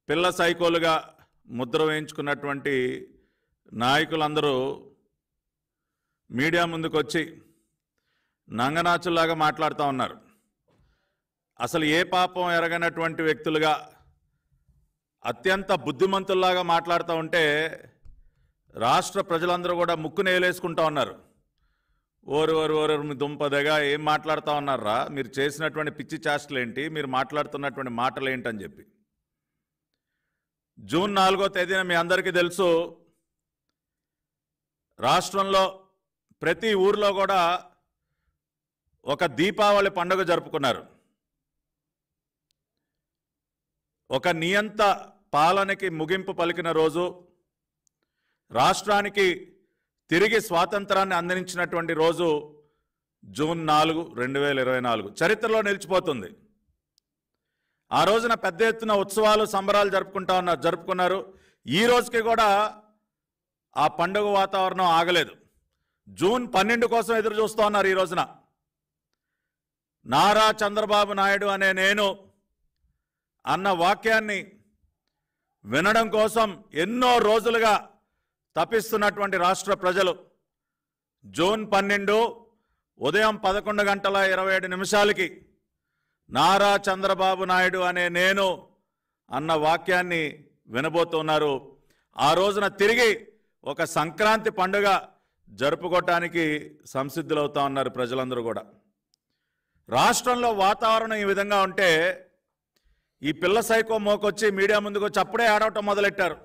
పిల్ల సైకోలుగా ముద్ర వేయించుకున్నటువంటి నాయకులందరూ మీడియా ముందుకు వచ్చి నంగనాచుల్లాగా మాట్లాడుతూ ఉన్నారు. అసలు ఏ పాపం ఎరగనటువంటి వ్యక్తులుగా అత్యంత బుద్ధిమంతుల్లాగా మాట్లాడుతూ ఉంటే రాష్ట్ర ప్రజలందరూ కూడా ముక్కును ఏలేసుకుంటూ ఉన్నారు. ఓరు మీ దుంపదగా ఏం మాట్లాడుతూ ఉన్నారా, మీరు చేసినటువంటి పిచ్చి చేష్టలు ఏంటి, మీరు మాట్లాడుతున్నటువంటి మాటలు ఏంటని చెప్పి. జూన్ 4వ తేదీన మీ అందరికీ తెలుసు, రాష్ట్రంలో ప్రతి ఊర్లో కూడా ఒక దీపావళి పండుగ జరుపుకున్నారు. ఒక నియంత పాలనకి ముగింపు పలికిన రోజు, రాష్ట్రానికి తిరిగి స్వాతంత్రాన్ని అందించినటువంటి రోజు జూన్ 4, 2024 చరిత్రలో నిలిచిపోతుంది. ఆ రోజున పెద్ద ఎత్తున ఉత్సవాలు సంబరాలు జరుపుకున్నారు. ఈ రోజుకి కూడా ఆ పండుగ వాతావరణం ఆగలేదు. జూన్ 12 కోసం ఎదురు చూస్తూ ఉన్నారు. ఈ రోజున నారా చంద్రబాబు నాయుడు అనే నేను అన్న వాక్యాన్ని వినడం కోసం ఎన్నో రోజులుగా తపిస్తున్నటువంటి రాష్ట్ర ప్రజలు జూన్ 12 ఉదయం 11:27 నారా చంద్రబాబు నాయుడు అనే నేను అన్న వాక్యాన్ని వినబోతున్నారు. ఆ రోజున తిరిగి ఒక సంక్రాంతి పండుగ జరుపుకోవటానికి సంసిద్ధులవుతా ఉన్నారు ప్రజలందరూ కూడా. రాష్ట్రంలో వాతావరణం ఈ విధంగా ఉంటే ఈ పిల్ల సైకో మోకొచ్చి మీడియా ముందుకు వచ్చి అప్పుడే ఆడవటం మొదలెట్టారు.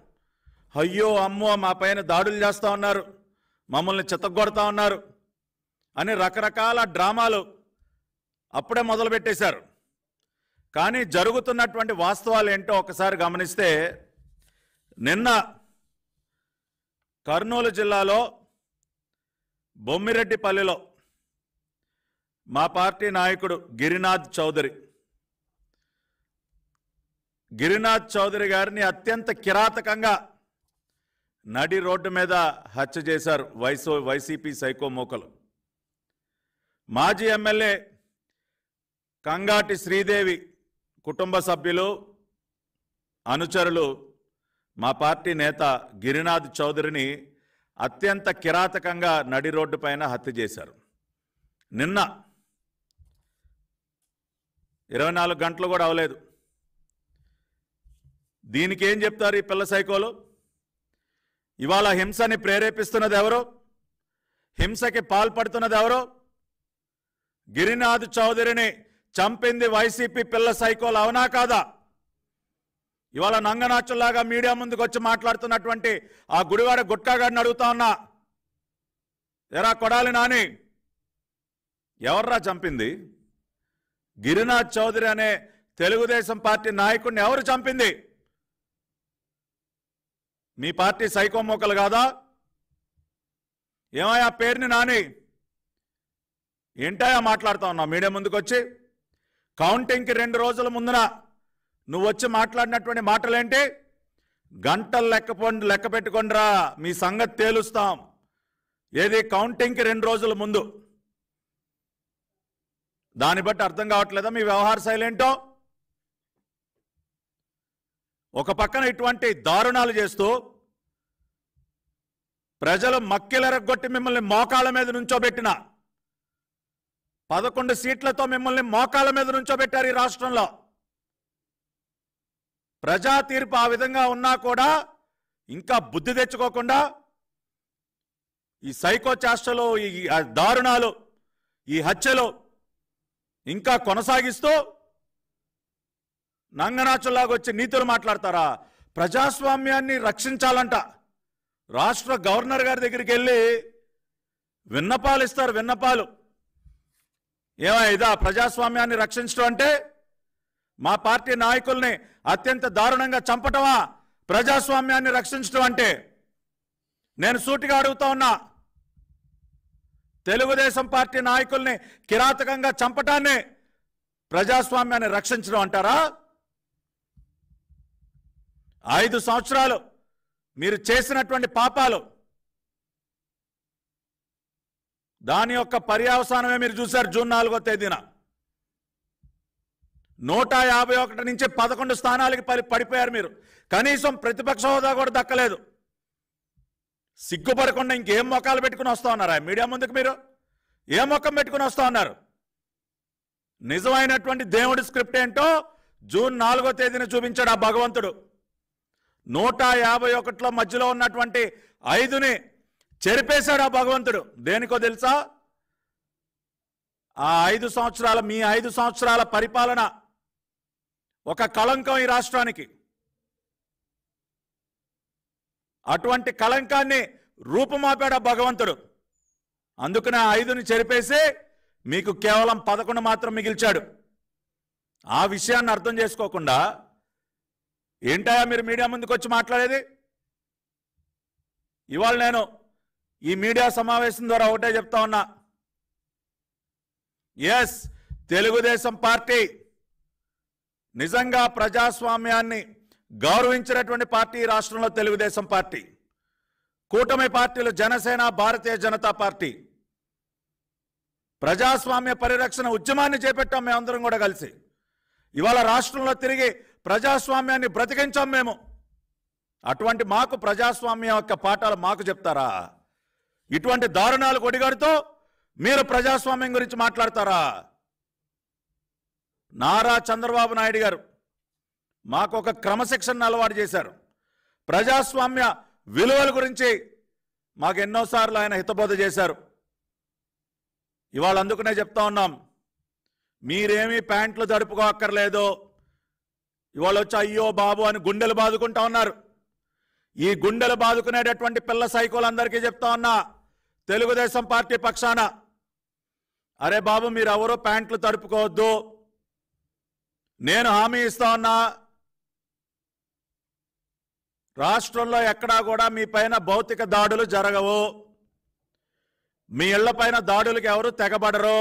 అయ్యో అమ్మో మా పైన దాడులు చేస్తూ ఉన్నారు, మమ్మల్ని చితగ్గొడతా ఉన్నారు అని రకరకాల డ్రామాలు అప్పుడే మొదలుపెట్టేశారు. కానీ జరుగుతున్నటువంటి వాస్తవాలు ఏంటో ఒకసారి గమనిస్తే, నిన్న కర్నూలు జిల్లాలో బొమ్మిరెడ్డిపల్లిలో మా పార్టీ నాయకుడు గిరినాథ్ చౌదరి గారిని అత్యంత కిరాతకంగా నడి రోడ్డు మీద హత్య చేశారు వైసీపీ సైకో మోకలు. మాజీ ఎమ్మెల్యే కంగాటి శ్రీదేవి కుటుంబ సభ్యులు, అనుచరులు మా పార్టీ నేత గిరినాథ్ చౌదరిని అత్యంత కిరాతకంగా నడి రోడ్డు పైన హత్య చేశారు. నిన్న 24 గంటలు కూడా అవలేదు. దీనికి ఏం చెప్తారు ఈ పిల్ల సైకోలు? ఇవాళ హింసని ప్రేరేపిస్తున్నది ఎవరు? హింసకి పాల్పడుతున్నది ఎవరు? గిరినాథ్ చౌదరిని చంపింది వైసీపీ పిల్ల సైకోలు, అవునా కాదా? ఇవాళ నంగనాచుల్లాగా మీడియా ముందుకు వచ్చి మాట్లాడుతున్నటువంటి ఆ గుడివాడ గుట్కాగాడిని అడుగుతా ఉన్నా, ఎరా కొడాలి నాని, ఎవర్రా చంపింది? గిరినాథ్ చౌదరి అనే తెలుగుదేశం పార్టీ నాయకుడిని ఎవరు చంపింది? మీ పార్టీ సైకో మోకలు కాదా? ఏమయ్యా పేరుని నాని, ఏంటయా మాట్లాడుతా ఉన్నావు మీడియా ముందుకు వచ్చి? కౌంటింగ్కి 2 రోజుల ముందున నువ్వు వచ్చి మాట్లాడినటువంటి మాటలేంటి? గంటలు లెక్క పెట్టుకోండిరా, మీ సంగతి తేలుస్తాం. ఏది కౌంటింగ్కి 2 రోజుల ముందు? దాన్ని బట్టి అర్థం కావట్లేదా మీ వ్యవహార శైలి ఏంటో? ఒక పక్కన ఇటువంటి దారుణాలు చేస్తూ ప్రజలు మక్కిలెరగొట్టి మిమ్మల్ని మోకాళ్ళ మీద నుంచోబెట్టిన 11 సీట్లతో మిమ్మల్ని మోకాళ్ళ మీద నుంచోబెట్టారు ఈ రాష్ట్రంలో. ప్రజా తీర్పు ఆ విధంగా ఉన్నా కూడా ఇంకా బుద్ధి తెచ్చుకోకుండా ఈ సైకో చేష్టలు, ఈ దారుణాలు, ఈ హత్యలు ఇంకా కొనసాగిస్తూ నంగనాచుల్లాగా వచ్చి నీతులు మాట్లాడతారా? ప్రజాస్వామ్యాన్ని రక్షించాలంట. రాష్ట్ర గవర్నర్ గారి దగ్గరికి వెళ్ళి విన్నపాలు ఇస్తారు. విన్నపాలు ఇదా ప్రజాస్వామ్యాన్ని రక్షించడం అంటే? మా పార్టీ నాయకుల్ని అత్యంత దారుణంగా చంపటమా ప్రజాస్వామ్యాన్ని రక్షించడం అంటే? నేను సూటిగా అడుగుతా ఉన్నా, తెలుగుదేశం పార్టీ నాయకుల్ని కిరాతకంగా చంపటాన్ని ప్రజాస్వామ్యాన్ని రక్షించడం అంటారా? 5 సంవత్సరాలు మీరు చేసినటువంటి పాపాలు, దాని యొక్క పర్యవసానమే మీరు చూశారు జూన్ 4వ తేదీన. 151 నుంచి 11 స్థానాలకి పడిపోయారు మీరు. కనీసం ప్రతిపక్ష హోదా కూడా దక్కలేదు. సిగ్గుపడకుండా ఇంకేం మొక్కలు పెట్టుకుని వస్తా ఉన్నారా మీడియా ముందుకు? మీరు ఏ మొక్కం పెట్టుకుని వస్తా ఉన్నారు? నిజమైనటువంటి దేవుడి స్క్రిప్ట్ ఏంటో జూన్ 4వ తేదీన చూపించాడు ఆ భగవంతుడు. 151లో మధ్యలో ఉన్నటువంటి 5ని చెరిపేశాడు ఆ భగవంతుడు. దేనికో తెలుసా? ఆ 5 సంవత్సరాల మీ 5 సంవత్సరాల పరిపాలన ఒక కళంకం ఈ రాష్ట్రానికి. అటువంటి కళంకాన్ని రూపుమాపాడు ఆ భగవంతుడు. అందుకనే ఆ 5ని చెరిపేసి మీకు కేవలం 11 మాత్రం మిగిల్చాడు. ఆ విషయాన్ని అర్థం చేసుకోకుండా ఏంటయా మీరు మీడియా ముందుకు వచ్చి మాట్లాడేది? ఇవాళ నేను ఈ మీడియా సమావేశం ద్వారా ఒకటే చెప్తా ఉన్నా, ఎస్, తెలుగుదేశం పార్టీ నిజంగా ప్రజాస్వామ్యాన్ని గౌరవించినటువంటి పార్టీ ఈ రాష్ట్రంలో తెలుగుదేశం పార్టీ. కూటమి పార్టీలు జనసేన, భారతీయ జనతా పార్టీ ప్రజాస్వామ్య పరిరక్షణ ఉద్యమాన్ని చేపట్టాం మేమందరం కూడా కలిసి. ఇవాళ రాష్ట్రంలో తిరిగి ప్రజాస్వామ్యాన్ని బ్రతికించాం మేము. అటువంటి మాకు ప్రజాస్వామ్యం యొక్క పాఠాలు మాకు చెప్తారా? ఇటువంటి దారుణాలు కొడిగడుతూ మీరు ప్రజాస్వామ్యం గురించి మాట్లాడతారా? నారా చంద్రబాబు నాయుడు గారు మాకు ఒక క్రమశిక్షణ అలవాటు చేశారు. ప్రజాస్వామ్య విలువల గురించి మాకు ఎన్నోసార్లు ఆయన హితబోధ చేశారు. ఇవాళ అందుకనే చెప్తా ఉన్నాం, మీరేమీ ప్యాంట్లు తడుపుకోక్కర్లేదు. ఇవాళ వచ్చి అయ్యో బాబు అని గుండెలు బాదుకుంటా ఉన్నారు. ఈ గుండెలు బాదుకునేటటువంటి పిల్ల సైకోలందరికీ చెప్తా ఉన్నా తెలుగుదేశం పార్టీ పక్షాన, అరే బాబు మీరెవరూ ప్యాంట్లు తడుపుకోవద్దు. నేను హామీ ఇస్తా ఉన్నా, రాష్ట్రంలో ఎక్కడా కూడా మీ పైన భౌతిక దాడులు జరగవు. మీ ఇళ్ల పైన దాడులకు ఎవరు తెగబడరు.